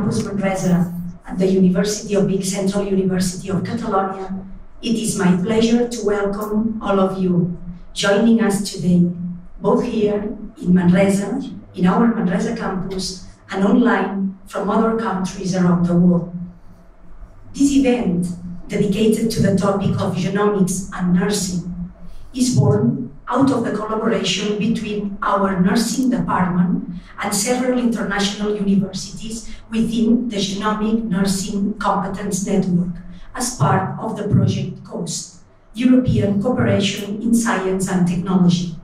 Campus Manresa at the University of Vic Central University of Catalonia, it is my pleasure to welcome all of you joining us today, both here in Manresa, in our Manresa campus, and online from other countries around the world. This event, dedicated to the topic of genomics and nursing, is born out of the collaboration between our nursing department and several international universities within the Genomic Nursing Competence Network as part of the Project COAST, European Cooperation in Science and Technology.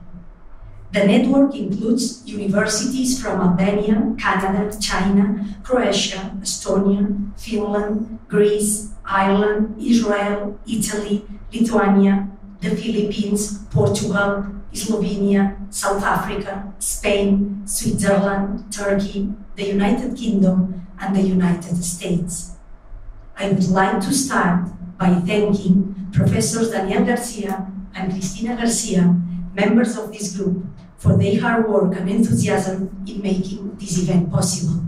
The network includes universities from Albania, Canada, China, Croatia, Estonia, Finland, Greece, Ireland, Israel, Italy, Lithuania, the Philippines, Portugal, Slovenia, South Africa, Spain, Switzerland, Turkey, the United Kingdom, and the United States. I would like to start by thanking Professors Daniel Garcia and Cristina Garcia, members of this group, for their hard work and enthusiasm in making this event possible.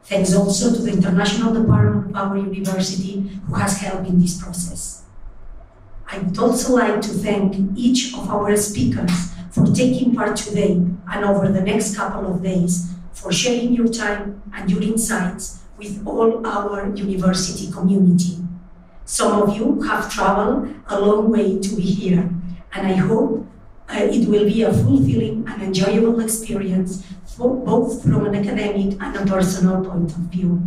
Thanks also to the international department of our university who has helped in this process. I would also like to thank each of our speakers for taking part today and over the next couple of days for sharing your time and your insights with all our university community. Some of you have traveled a long way to be here, and I hope it will be a fulfilling and enjoyable experience both from an academic and a personal point of view.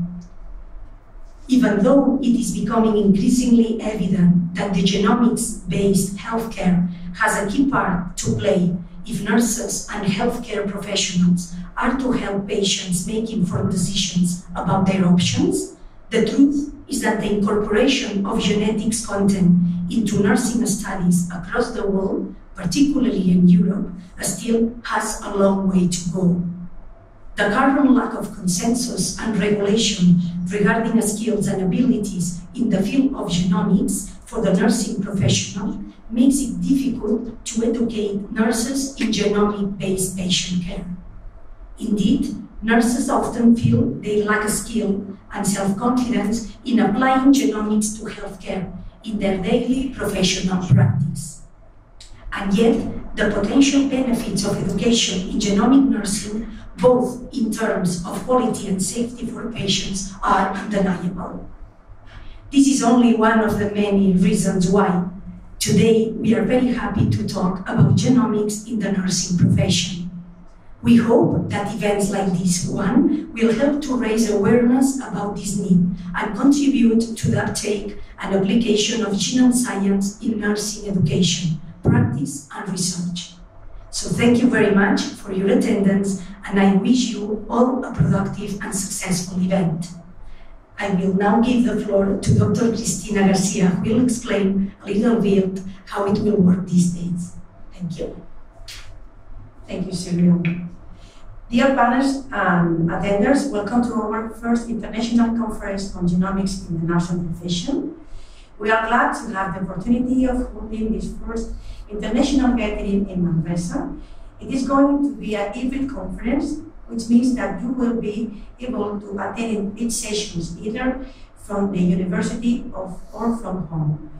Even though it is becoming increasingly evident that the genomics-based healthcare has a key part to play if nurses and healthcare professionals are to help patients make informed decisions about their options, the truth is that the incorporation of genetics content into nursing studies across the world, particularly in Europe, still has a long way to go. The current lack of consensus and regulation regarding skills and abilities in the field of genomics for the nursing professional makes it difficult to educate nurses in genomic-based patient care. Indeed, nurses often feel they lack skill and self-confidence in applying genomics to healthcare in their daily professional practice. And yet, the potential benefits of education in genomic nursing, both in terms of quality and safety for patients, are undeniable. This is only one of the many reasons why today we are very happy to talk about genomics in the nursing profession. We hope that events like this one will help to raise awareness about this need and contribute to the uptake and application of genome science in nursing education, practice, and research. So thank you very much for your attendance, and I wish you all a productive and successful event. I will now give the floor to Dr. Cristina Garcia, who will explain a little bit how it will work these days. Thank you. Thank you, Silvia. Dear panelists and attenders, welcome to our first international conference on genomics in the nursing profession. We are glad to have the opportunity of holding this first international gathering in Manresa. It is going to be a hybrid conference, which means that you will be able to attend each sessions either from the university or from home.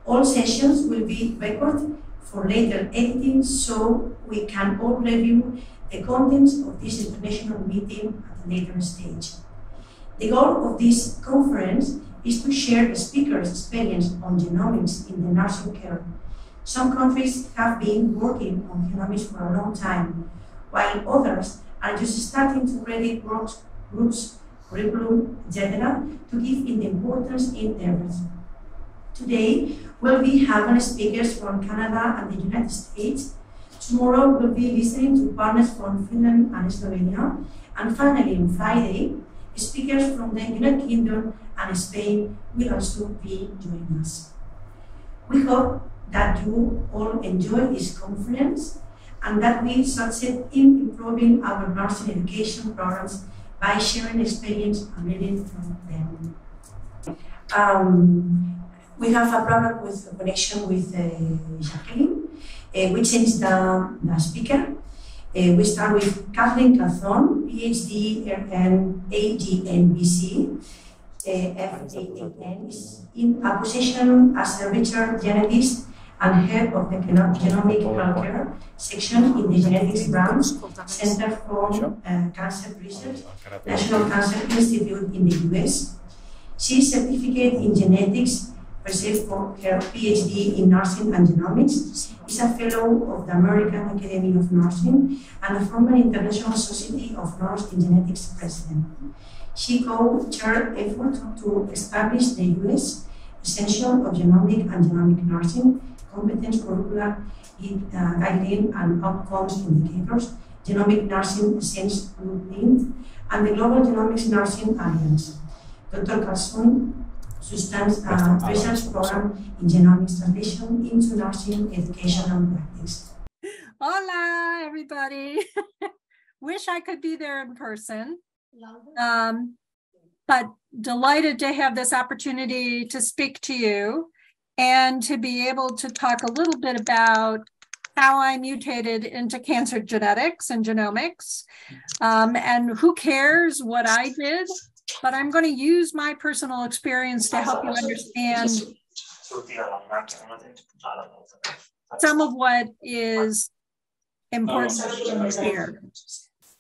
All sessions will be recorded for later editing, so we can all review the contents of this international meeting at a later stage. The goal of this conference is to share the speaker's experience on genomics in the nursing care. Some countries have been working on genomics for a long time, while others are just starting to ready works, groups, curriculum, etc., to give it the importance it deserves. Today, we'll be having speakers from Canada and the United States. Tomorrow, we'll be listening to partners from Finland and Slovenia. And finally, on Friday, speakers from the United Kingdom and Spain will also be joining us. We hope that you all enjoy this conference and that we succeed in improving our nursing education programs by sharing experience and learning from them. We have a problem with the connection with Jacqueline, which is the speaker. We start with Kathleen Calzone, PhD and AGNBC. FAAN is in a position as a research genetist and head of the Genomic Healthcare section in the Genetics Branch Center for Cancer Research, National Cancer Institute in the US. She is certificate in genetics, received for her PhD in nursing and genomics, is a fellow of the American Academy of Nursing and a former International Society of Nurse in Genetics president. She co-chaired efforts to establish the US Essential of Genomic and Genomic Nursing, Competence Curricula, Guideline and Outcomes Indicators, Genomic Nursing Essence Blueprint, and the Global Genomics Nursing Alliance. Dr. Calzone sustains a research program in genomics translation into nursing education and practice. Hola, everybody. Wish I could be there in person. But delighted to have this opportunity to speak to you and to be able to talk a little bit about how I mutated into cancer genetics and genomics. And who cares what I did, but I'm going to use my personal experience to help you understand some of what is important here.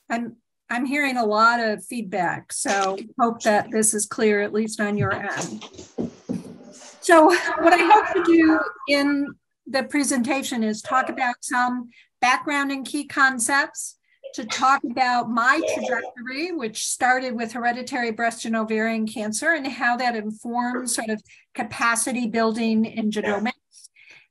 I'm hearing a lot of feedback, so hope that this is clear, at least on your end. So what I hope to do in the presentation is talk about some background and key concepts, to talk about my trajectory, which started with hereditary breast and ovarian cancer and how that informs sort of capacity building in genomics.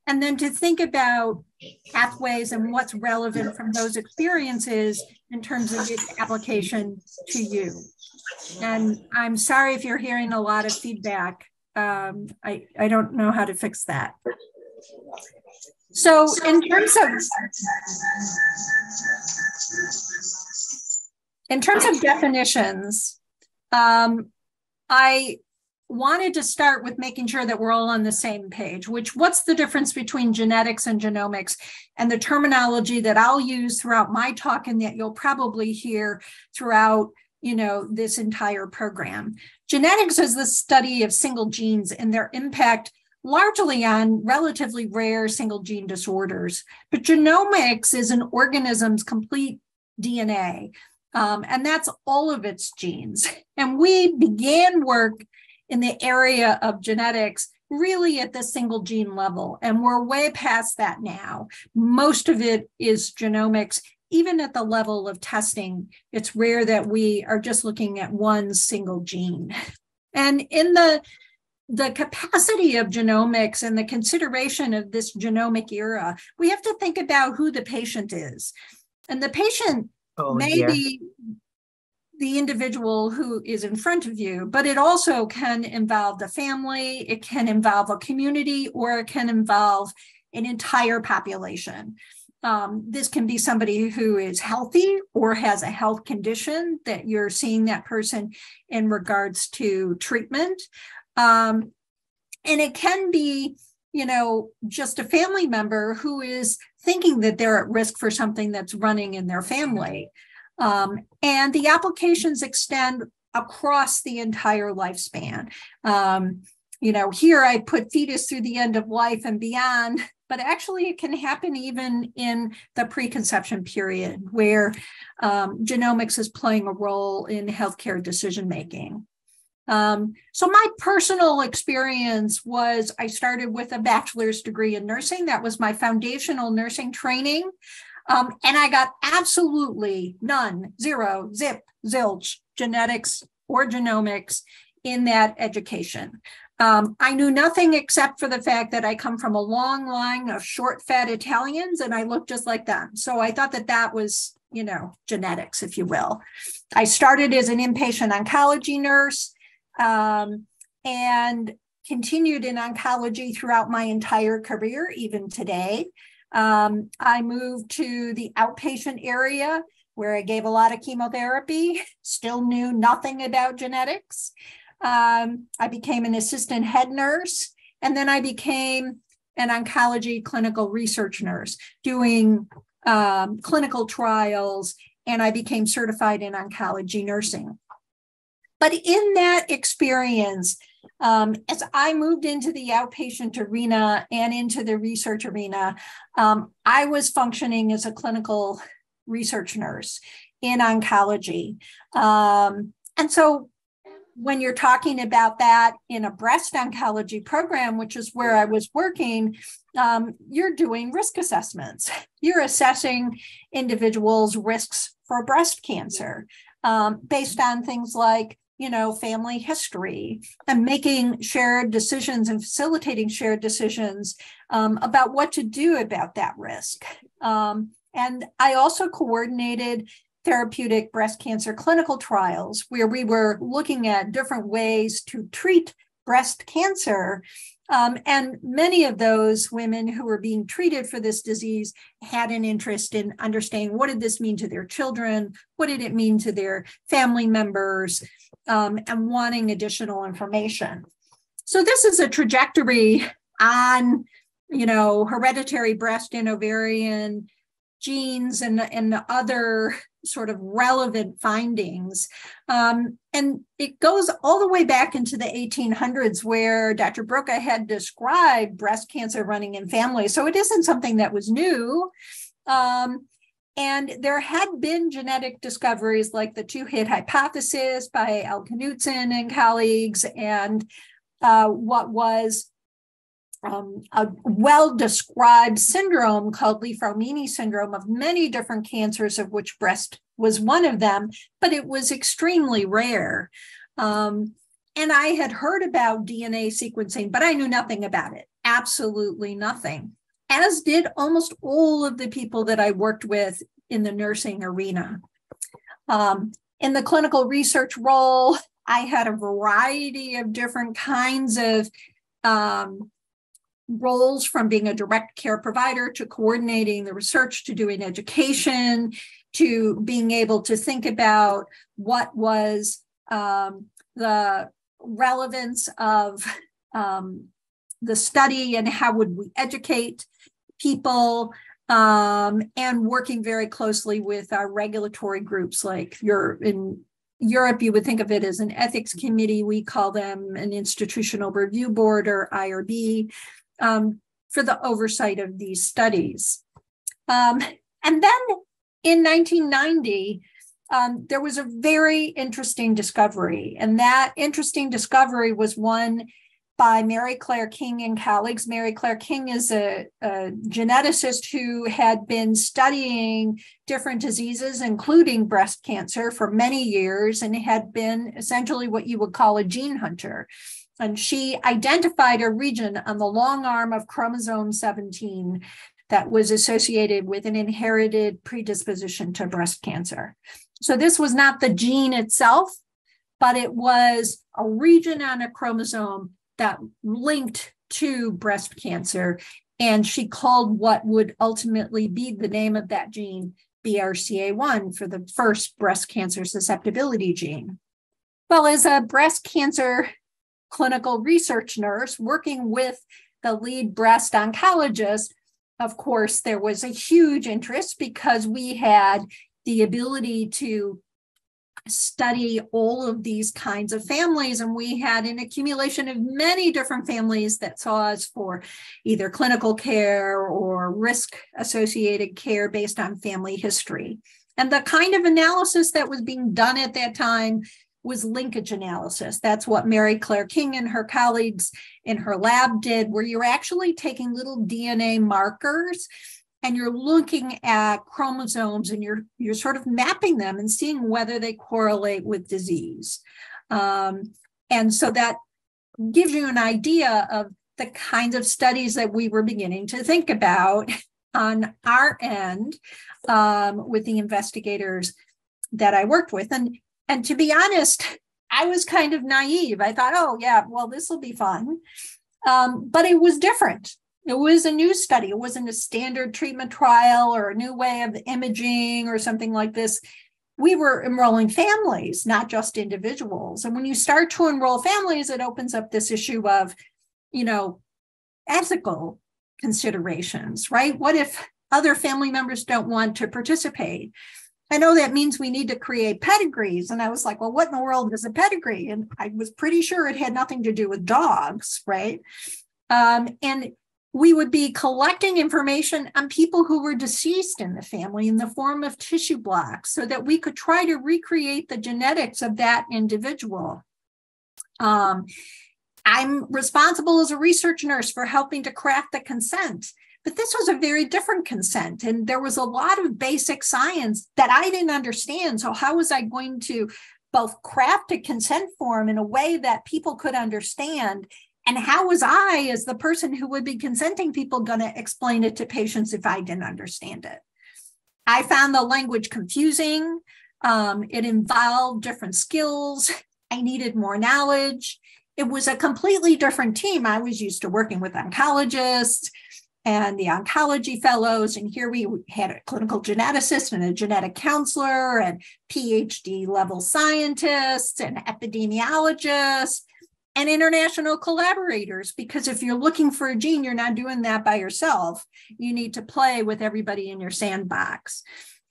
And then to think about pathways and what's relevant from those experiences in terms of its application to you. And I'm sorry if you're hearing a lot of feedback. I don't know how to fix that. So in terms of definitions, I wanted to start with making sure that we're all on the same page, what's the difference between genetics and genomics, and the terminology that I'll use throughout my talk and that you'll probably hear throughout, this entire program. Genetics is the study of single genes and their impact largely on relatively rare single gene disorders. But genomics is an organism's complete DNA, and that's all of its genes. And we began work in the area of genetics really at the single gene level, and we're way past that now. Most of it is genomics. Even at the level of testing, it's rare that we are just looking at one single gene. And in the capacity of genomics and the consideration of this genomic era, we have to think about who the patient is. And the patient may be the individual who is in front of you, but it also can involve the family, it can involve a community, or it can involve an entire population. This can be somebody who is healthy or has a health condition that you're seeing that person in regards to treatment. And it can be, just a family member who is thinking that they're at risk for something that's running in their family. And the applications extend across the entire lifespan. Here I put fetus through the end of life and beyond, but actually it can happen even in the preconception period where genomics is playing a role in healthcare decision-making. So my personal experience was I started with a bachelor's degree in nursing. That was my foundational nursing training. And I got absolutely none, zero, zip, zilch, genetics or genomics in that education. I knew nothing except for the fact that I come from a long line of short, fat Italians, and I look just like them. So I thought that was, genetics, if you will. I started as an inpatient oncology nurse and continued in oncology throughout my entire career, even today. I moved to the outpatient area where I gave a lot of chemotherapy, still knew nothing about genetics. I became an assistant head nurse, and then I became an oncology clinical research nurse, doing clinical trials, and I became certified in oncology nursing. But in that experience, as I moved into the outpatient arena and into the research arena, I was functioning as a clinical research nurse in oncology. And so when you're talking about that in a breast oncology program, which is where I was working, you're doing risk assessments. You're assessing individuals' risks for breast cancer based on things like, family history, and making shared decisions and facilitating shared decisions about what to do about that risk. And I also coordinated therapeutic breast cancer clinical trials where we were looking at different ways to treat breast cancer. And many of those women who were being treated for this disease had an interest in understanding what did this mean to their children, what did it mean to their family members, and wanting additional information. So this is a trajectory on, hereditary breast and ovarian genes and other sort of relevant findings. And it goes all the way back into the 1800s where Dr. Broca had described breast cancer running in families. So it isn't something that was new. And there had been genetic discoveries like the two-hit hypothesis by Al Knudsen and colleagues, and what was a well-described syndrome called Li-Fraumeni syndrome of many different cancers, of which breast was one of them, but it was extremely rare. And I had heard about DNA sequencing, but I knew nothing about it, absolutely nothing, as did almost all of the people that I worked with in the nursing arena. In the clinical research role, I had a variety of different kinds of roles, from being a direct care provider to coordinating the research to doing education to being able to think about what was the relevance of the study and how would we educate people, and working very closely with our regulatory groups. Like in Europe, you would think of it as an ethics committee. We call them an institutional review board, or IRB, for the oversight of these studies. And then in 1990, there was a very interesting discovery. And that interesting discovery was one by Mary Claire King and colleagues. Mary Claire King is a geneticist who had been studying different diseases, including breast cancer, for many years, and had been essentially what you would call a gene hunter. And she identified a region on the long arm of chromosome 17 that was associated with an inherited predisposition to breast cancer. So this was not the gene itself, but it was a region on a chromosome that linked to breast cancer. And she called what would ultimately be the name of that gene BRCA1 for the first breast cancer susceptibility gene. Well, as a breast cancer clinical research nurse working with the lead breast oncologist, of course, there was a huge interest because we had the ability to study all of these kinds of families, and we had an accumulation of many different families that saw us for either clinical care or risk-associated care based on family history. And the kind of analysis that was being done at that time was linkage analysis. That's what Mary Claire King and her colleagues in her lab did, where you're actually taking little DNA markers and you're looking at chromosomes and you're sort of mapping them and seeing whether they correlate with disease. And so that gives you an idea of the kinds of studies that we were beginning to think about on our end with the investigators that I worked with. And to be honest, I was kind of naive. I thought, oh yeah, well, this will be fun. But it was different. It was a new study. It wasn't a standard treatment trial or a new way of imaging or something like this. We were enrolling families, not just individuals. And when you start to enroll families, it opens up this issue of, ethical considerations, right? What if other family members don't want to participate. I know that means we need to create pedigrees. And I was like, well, what in the world is a pedigree? And I was pretty sure it had nothing to do with dogs, right? And we would be collecting information on people who were deceased in the family in the form of tissue blocks so that we could try to recreate the genetics of that individual. I'm responsible as a research nurse for helping to craft the consent. But this was a very different consent, and there was a lot of basic science that I didn't understand. So how was I going to both craft a consent form in a way that people could understand, and how was I, as the person who would be consenting people, going to explain it to patients if I didn't understand it? I found the language confusing. It involved different skills. I needed more knowledge. It was a completely different team. I was used to working with oncologists and the oncology fellows. And here we had a clinical geneticist and a genetic counselor and PhD level scientists and epidemiologists and international collaborators. Because if you're looking for a gene, you're not doing that by yourself. You need to play with everybody in your sandbox.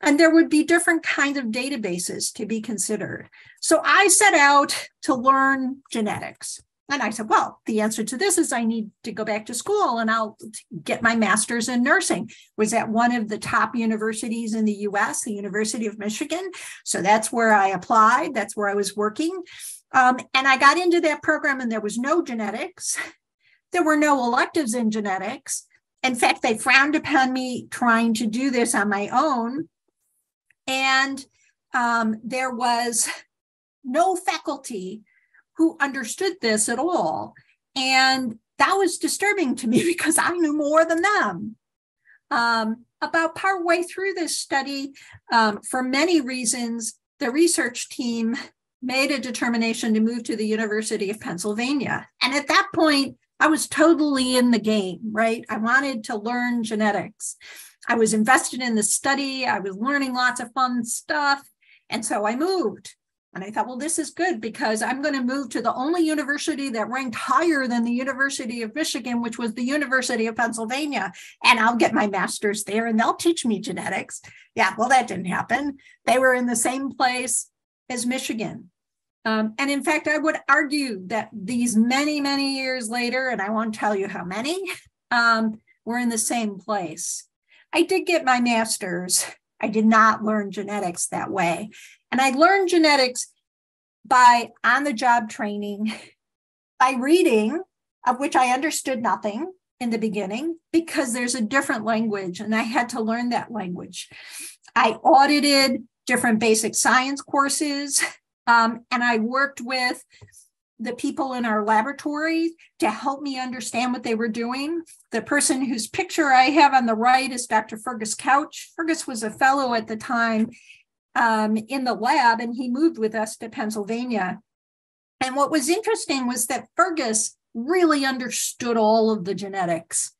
And there would be different kinds of databases to be considered. So I set out to learn genetics. And I said, well, the answer to this is I need to go back to school and I'll get my master's in nursing. Was at one of the top universities in the US, the University of Michigan. So that's where I applied. That's where I was working. And I got into that program and there was no genetics. There were no electives in genetics. In fact, they frowned upon me trying to do this on my own. And there was no faculty who understood this at all. And that was disturbing to me because I knew more than them. About partway through this study, for many reasons, the research team made a determination to move to the University of Pennsylvania. And at that point, I was totally in the game, right? I wanted to learn genetics. I was invested in the study. I was learning lots of fun stuff. And so I moved. And I thought, well, this is good because I'm going to move to the only university that ranked higher than the University of Michigan, which was the University of Pennsylvania. And I'll get my master's there and they'll teach me genetics. Yeah, well, that didn't happen. They were in the same place as Michigan. And in fact, I would argue that these many, many years later, and I won't tell you how many, we're in the same place. I did get my master's. I did not learn genetics that way. And I learned genetics by on-the-job training, by reading, of which I understood nothing in the beginning, because there's a different language, and I had to learn that language. I audited different basic science courses, and I worked with the people in our laboratory to help me understand what they were doing. The person whose picture I have on the right is Dr. Fergus Couch. Fergus was a fellow at the time in the lab, and he moved with us to Pennsylvania. And what was interesting was that Fergus really understood all of the genetics.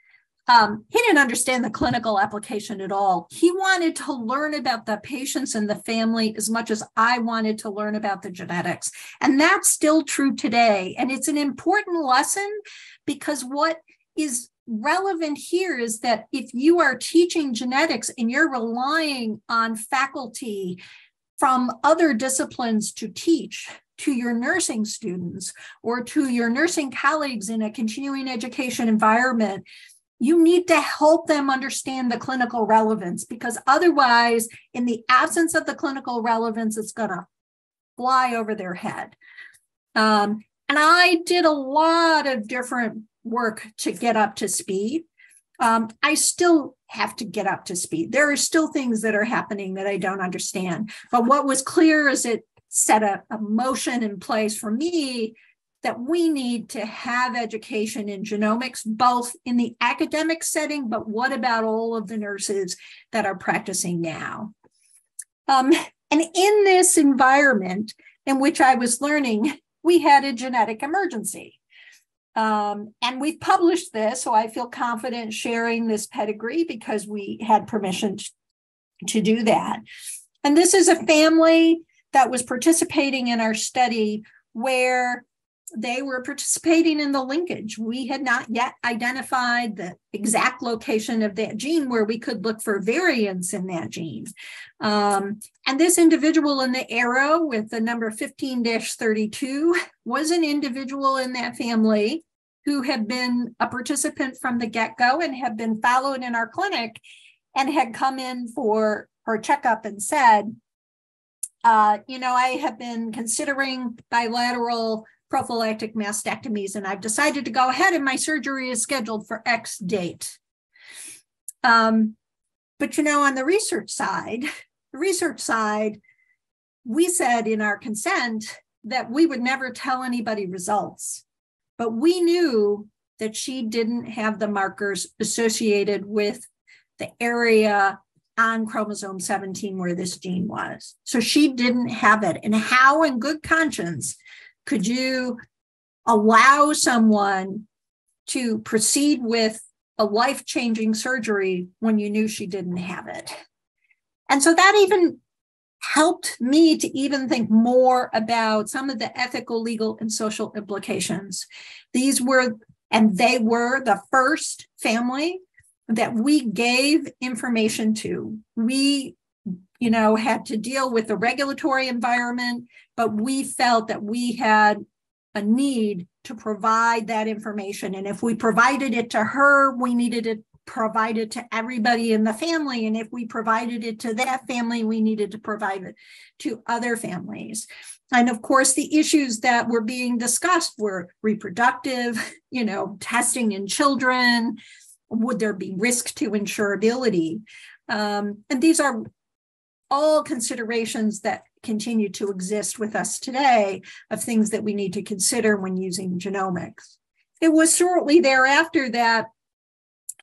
He didn't understand the clinical application at all. He wanted to learn about the patients and the family as much as I wanted to learn about the genetics. And that's still true today. And it's an important lesson because what is relevant here is that if you are teaching genetics and you're relying on faculty from other disciplines to teach to your nursing students or to your nursing colleagues in a continuing education environment, you need to help them understand the clinical relevance, because otherwise, in the absence of the clinical relevance, it's going to fly over their head. And I did a lot of different work to get up to speed. I still have to get up to speed. There are still things that are happening that I don't understand. But what was clear is it set a motion in place for me that we need to have education in genomics, both in the academic setting, but what about all of the nurses that are practicing now? And in this environment in which I was learning, we had a genetic emergency. And we've published this, so I feel confident sharing this pedigree because we had permission to do that. And this is a family that was participating in our study where they were participating in the linkage. We had not yet identified the exact location of that gene where we could look for variants in that gene. And this individual in the arrow with the number 15-32 was an individual in that family who had been a participant from the get-go and had been followed in our clinic and had come in for her checkup and said, I have been considering bilateral prophylactic mastectomies, and I've decided to go ahead and my surgery is scheduled for X date. But, on the research side, we said in our consent that we would never tell anybody results, but we knew that she didn't have the markers associated with the area on chromosome 17 where this gene was. So she didn't have it. And how in good conscience could you allow someone to proceed with a life-changing surgery when you knew she didn't have it? And so that even helped me to even think more about some of the ethical, legal, and social implications. They were the first family that we gave information to. We had to deal with the regulatory environment, but we felt that we had a need to provide that information. And if we provided it to her, we needed to provide it to everybody in the family. And if we provided it to that family, we needed to provide it to other families. And of course, the issues that were being discussed were reproductive, testing in children. Would there be risk to insurability? And these are all considerations that continue to exist with us today of things that we need to consider when using genomics. It was shortly thereafter that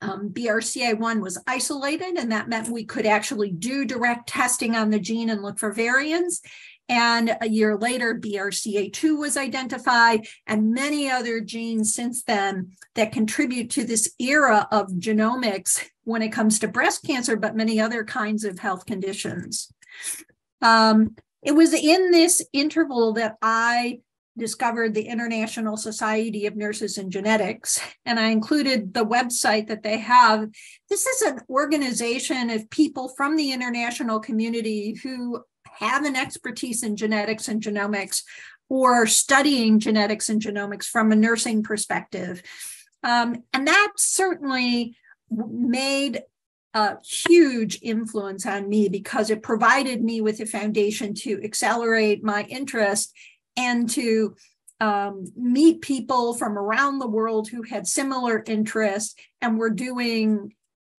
BRCA1 was isolated, and that meant we could actually do direct testing on the gene and look for variants. And a year later, BRCA2 was identified, and many other genes since then that contribute to this era of genomics when it comes to breast cancer, but many other kinds of health conditions. It was in this interval that I discovered the International Society of Nurses and Genetics, and I included the website that they have. This is an organization of people from the international community who have an expertise in genetics and genomics, or studying genetics and genomics from a nursing perspective. And that certainly made a huge influence on me because it provided me with a foundation to accelerate my interest and to meet people from around the world who had similar interests and were doing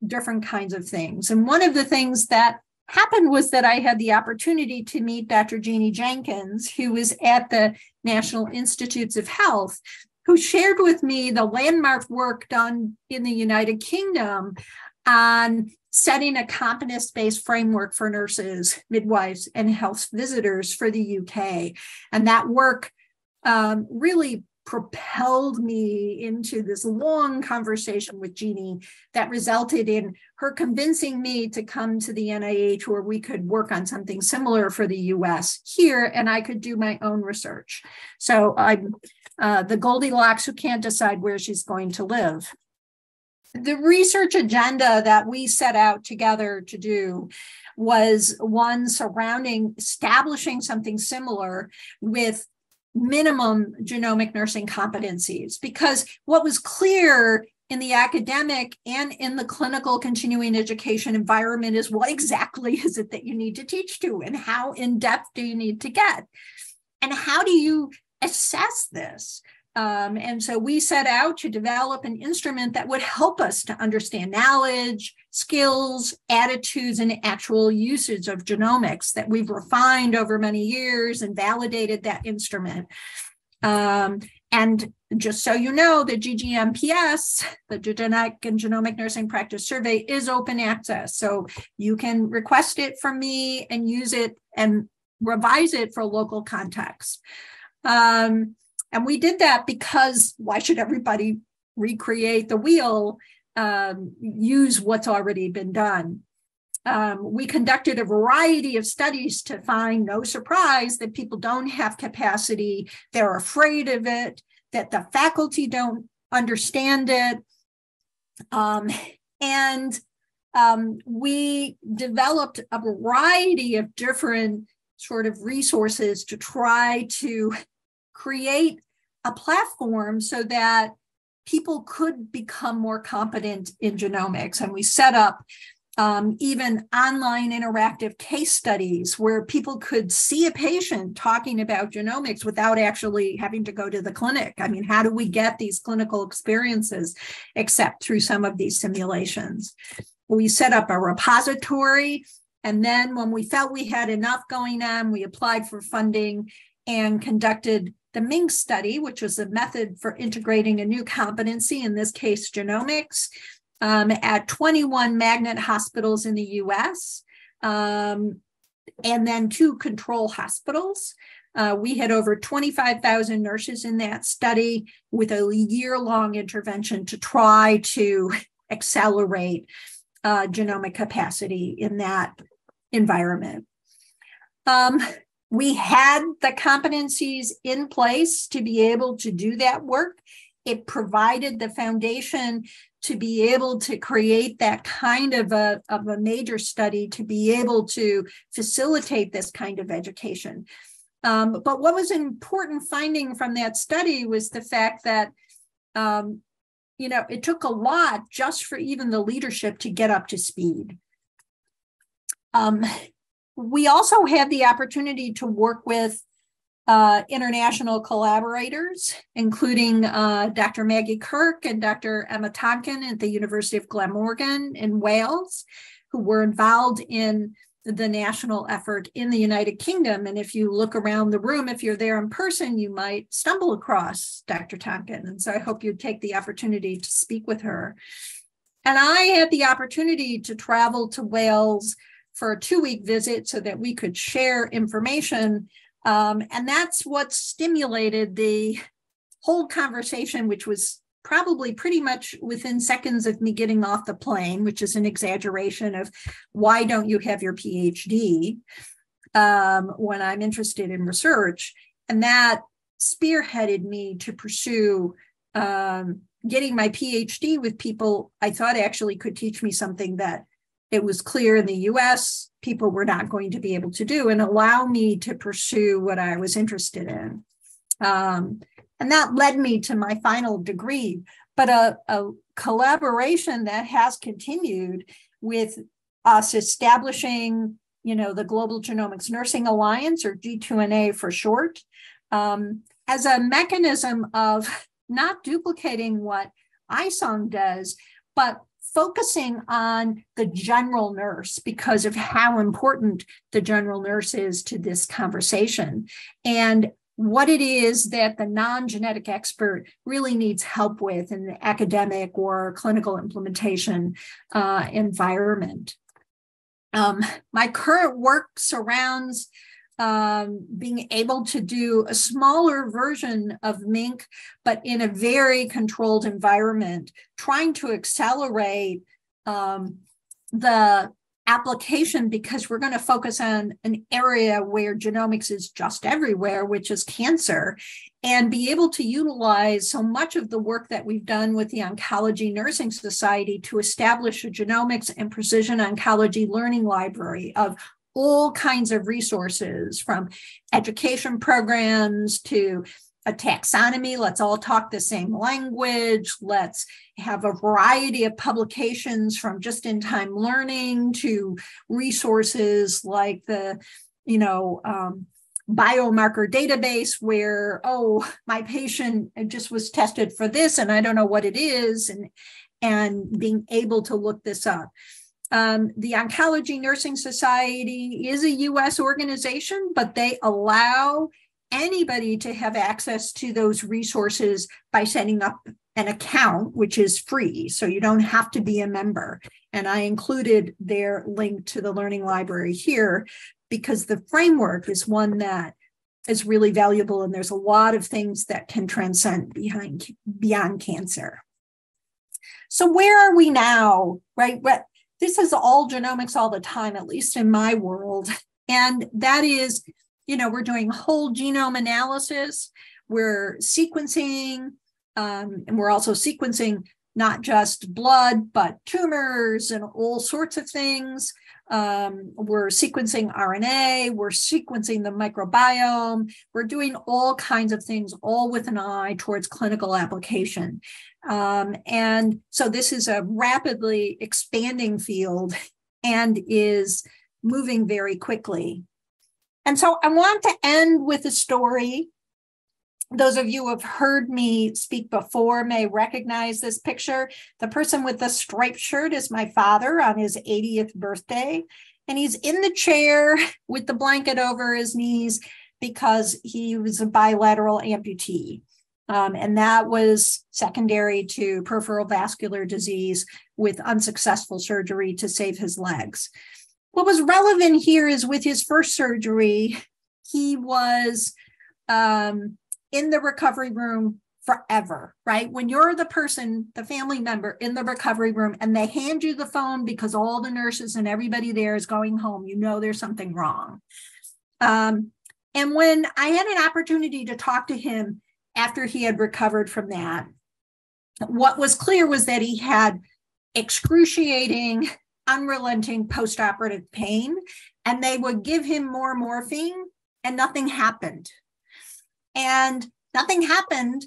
different kinds of things. And one of the things that happened was that I had the opportunity to meet Dr. Jeannie Jenkins, who was at the National Institutes of Health, who shared with me the landmark work done in the United Kingdom on setting a competence-based framework for nurses, midwives, and health visitors for the UK. And that work really propelled me into this long conversation with Jeannie that resulted in her convincing me to come to the NIH where we could work on something similar for the US here, and I could do my own research. So I'm the Goldilocks who can't decide where she's going to live. The research agenda that we set out together to do was one surrounding establishing something similar with minimum genomic nursing competencies, because what was clear in the academic and in the clinical continuing education environment is what exactly is it that you need to teach to, and how in depth do you need to get, and how do you assess this? And so we set out to develop an instrument that would help us to understand knowledge, skills, attitudes, and actual usage of genomics that we've refined over many years and validated that instrument. And just so you know, the GGMPS, the Genetic and Genomic Nursing Practice Survey, is open access. So you can request it from me and use it and revise it for local context. And we did that because why should everybody recreate the wheel, use what's already been done? We conducted a variety of studies to find, no surprise, that people don't have capacity, they're afraid of it, that the faculty don't understand it. We developed a variety of different sort of resources to try to create a platform so that people could become more competent in genomics. And we set up even online interactive case studies where people could see a patient talking about genomics without actually having to go to the clinic. I mean, how do we get these clinical experiences except through some of these simulations? We set up a repository, and then when we felt we had enough going on, we applied for funding and conducted the MINC study, which was a method for integrating a new competency, in this case, genomics, at 21 magnet hospitals in the US, and then 2 control hospitals. We had over 25,000 nurses in that study with a year-long intervention to try to accelerate genomic capacity in that environment. We had the competencies in place to be able to do that work. It provided the foundation to be able to create that kind of a major study to be able to facilitate this kind of education. But what was an important finding from that study was the fact that it took a lot just for even the leadership to get up to speed. We also had the opportunity to work with international collaborators, including Dr. Maggie Kirk and Dr. Emma Tonkin at the University of Glamorgan in Wales, who were involved in the national effort in the United Kingdom. And if you look around the room, if you're there in person, you might stumble across Dr. Tonkin. And so I hope you take the opportunity to speak with her. And I had the opportunity to travel to Wales for a 2-week visit so that we could share information. And that's what stimulated the whole conversation, which was probably pretty much within seconds of me getting off the plane, which is an exaggeration of why don't you have your PhD when I'm interested in research. And that spearheaded me to pursue getting my PhD with people I thought actually could teach me something that it was clear in the US people were not going to be able to do, and allow me to pursue what I was interested in. And that led me to my final degree, but a collaboration that has continued with us establishing, the Global Genomics Nursing Alliance, or G2NA for short, as a mechanism of not duplicating what ISON does, but focusing on the general nurse because of how important the general nurse is to this conversation and what it is that the non-genetic expert really needs help with in the academic or clinical implementation environment. My current work surrounds being able to do a smaller version of MINC, but in a very controlled environment, trying to accelerate the application, because we're going to focus on an area where genomics is just everywhere, which is cancer, and be able to utilize so much of the work that we've done with the Oncology Nursing Society to establish a genomics and precision oncology learning library of all kinds of resources, from education programs to a taxonomy. Let's all talk the same language. Let's have a variety of publications, from just-in-time learning to resources like the, biomarker database where, my patient just was tested for this and I don't know what it is, and being able to look this up. The Oncology Nursing Society is a US organization, but they allow anybody to have access to those resources by setting up an account, which is free. So you don't have to be a member. And I included their link to the learning library here because the framework is one that is really valuable. And there's a lot of things that can transcend beyond cancer. So where are we now, right? this is all genomics all the time, at least in my world. And that is, we're doing whole genome analysis. We're sequencing, and we're also sequencing not just blood, but tumors and all sorts of things. We're sequencing RNA, we're sequencing the microbiome, we're doing all kinds of things, all with an eye towards clinical application. And so this is a rapidly expanding field and is moving very quickly. And so I want to end with a story. Those of you who have heard me speak before may recognize this picture. The person with the striped shirt is my father on his 80th birthday. And he's in the chair with the blanket over his knees because he was a bilateral amputee. And that was secondary to peripheral vascular disease with unsuccessful surgery to save his legs. What was relevant here is with his first surgery, he was in the recovery room forever, right? When you're the person, the family member in the recovery room, and they hand you the phone because all the nurses and everybody there is going home, there's something wrong. And when I had an opportunity to talk to him after he had recovered from that, what was clear was that he had excruciating, unrelenting postoperative pain, and they would give him more morphine and nothing happened. And nothing happened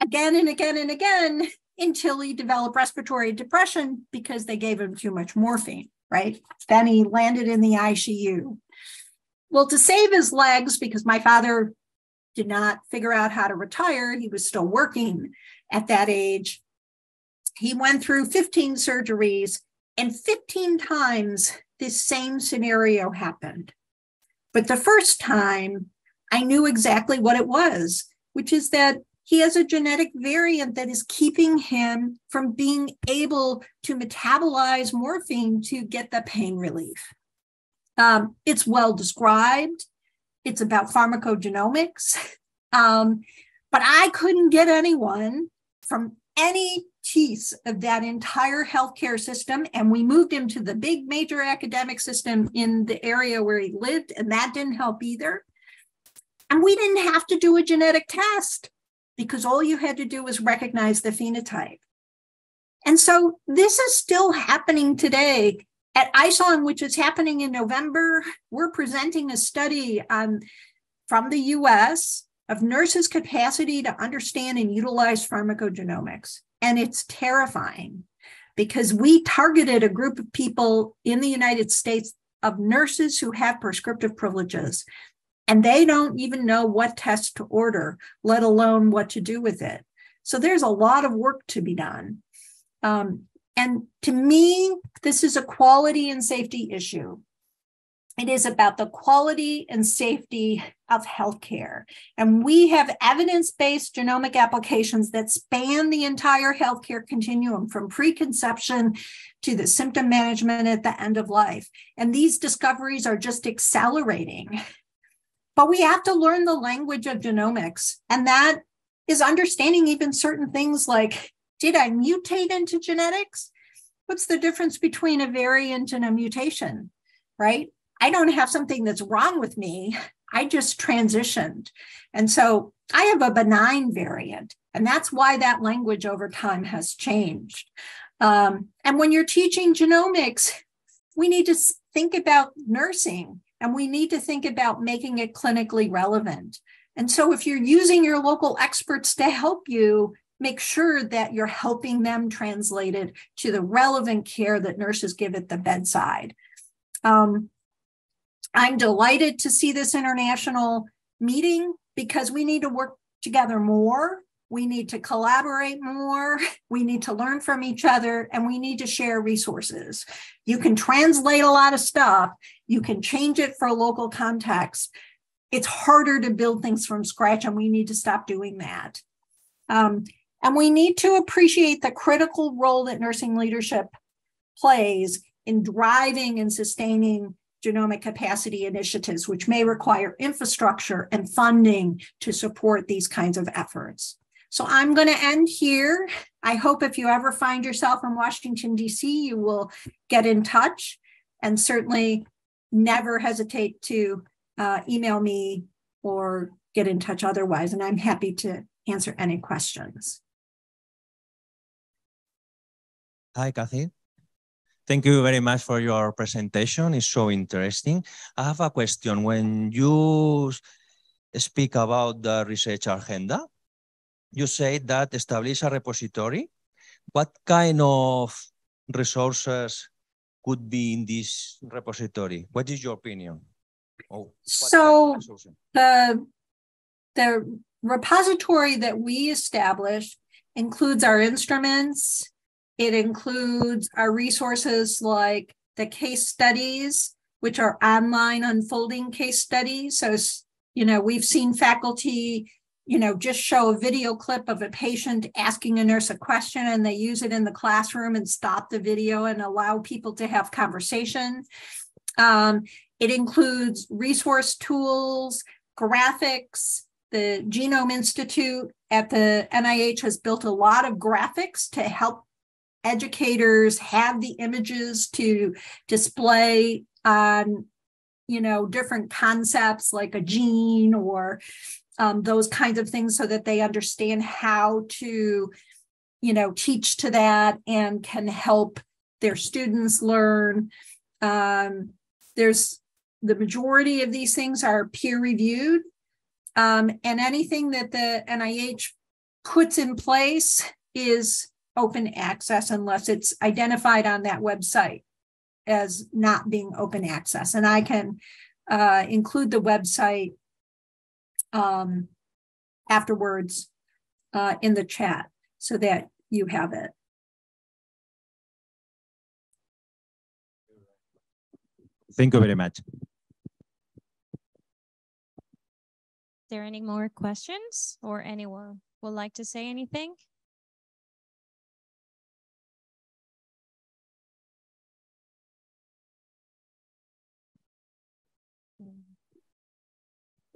again and again and again until he developed respiratory depression because they gave him too much morphine, right? Then he landed in the ICU. Well, to save his legs, because my father did not figure out how to retire, he was still working at that age, he went through 15 surgeries, and 15 times this same scenario happened. But the first time, I knew exactly what it was, which is that he has a genetic variant that is keeping him from being able to metabolize morphine to get the pain relief. It's well described. It's about pharmacogenomics. But I couldn't get anyone from any piece of that entire healthcare system. And we moved him to the big major academic system in the area where he lived, and that didn't help either. And we didn't have to do a genetic test because all you had to do was recognize the phenotype. And so this is still happening today. At ISON, which is happening in November, we're presenting a study from the US of nurses' capacity to understand and utilize pharmacogenomics. And it's terrifying because we targeted a group of people in the United States of nurses who have prescriptive privileges. And they don't even know what test to order, let alone what to do with it. So there's a lot of work to be done. And to me, this is a quality and safety issue. It is about the quality and safety of healthcare. And we have evidence-based genomic applications that span the entire healthcare continuum from preconception to the symptom management at the end of life. And these discoveries are just accelerating. But we have to learn the language of genomics, and that is understanding even certain things like, did I mutate into genetics? What's the difference between a variant and a mutation, right? I don't have something that's wrong with me. I just transitioned. And so I have a benign variant, and that's why that language over time has changed. And when you're teaching genomics, we need to think about nursing. And we need to think about making it clinically relevant. And so if you're using your local experts to help you, make sure that you're helping them translate it to the relevant care that nurses give at the bedside. I'm delighted to see this international meeting because we need to work together more. We need to collaborate more. We need to learn from each other, and we need to share resources. You can translate a lot of stuff. You can change it for a local context. It's harder to build things from scratch, and we need to stop doing that. And we need to appreciate the critical role that nursing leadership plays in driving and sustaining genomic capacity initiatives, which may require infrastructure and funding to support these kinds of efforts. So I'm going to end here. I hope if you ever find yourself in Washington, D.C., you will get in touch, and certainly never hesitate to email me or get in touch otherwise, and I'm happy to answer any questions. Hi, Kathy. Thank you very much for your presentation. It's so interesting. I have a question. When you speak about the research agenda, you say that establish a repository. What kind of resources could be in this repository? What is your opinion? So the repository that we established includes our instruments. It includes our resources like the case studies, which are online unfolding case studies. So, you know, we've seen faculty, you know, just show a video clip of a patient asking a nurse a question, and they use it in the classroom and stop the video and allow people to have conversation. It includes resource tools, graphics. The Genome Institute at the NIH has built a lot of graphics to help educators have the images to display on, you know, different concepts like a gene or those kinds of things, so that they understand how to, you know, teach to that and can help their students learn. There's the majority of these things are peer reviewed, and anything that the NIH puts in place is open access unless it's identified on that website as not being open access. And I can include the website afterwards in the chat so that you have it. Thank you very much. Is there any more questions, or anyone would like to say anything?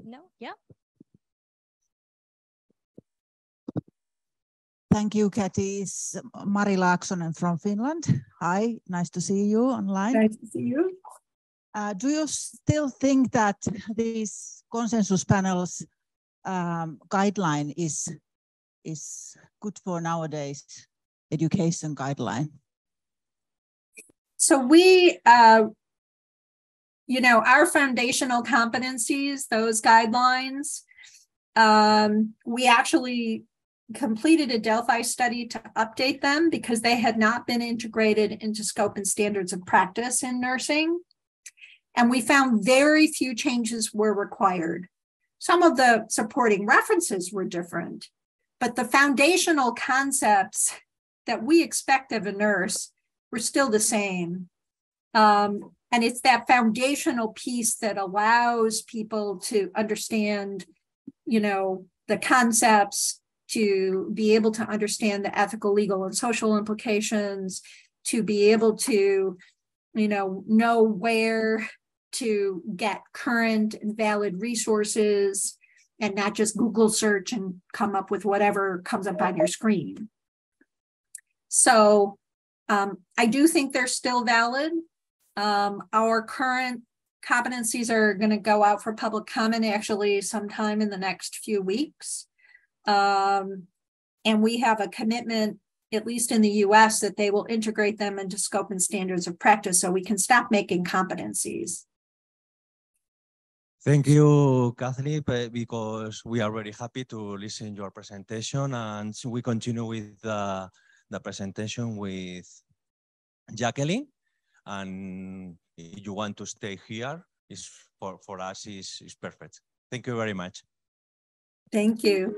No? Yeah. Thank you, Kathy. It's Mari Laaksonen from Finland. Hi, nice to see you online. Nice to see you. Do you still think that this consensus panel's guideline is good for nowadays education guideline? So we, you know, our foundational competencies, those guidelines, we actually completed a Delphi study to update them because they had not been integrated into scope and standards of practice in nursing. And we found very few changes were required. Some of the supporting references were different, but the foundational concepts that we expect of a nurse were still the same. And it's that foundational piece that allows people to understand, you know, the concepts, to be able to understand the ethical, legal, and social implications, to be able to, you know where to get current and valid resources and not just Google search and come up with whatever comes up on your screen. So I do think they're still valid. Our current competencies are going to go out for public comment actually sometime in the next few weeks. And we have a commitment, at least in the US, that they will integrate them into scope and standards of practice so we can stop making competencies. Thank you, Kathleen, because we are very happy to listen to your presentation, and we continue with the presentation with Jacqueline. And if you want to stay here, for us is perfect. Thank you very much. Thank you.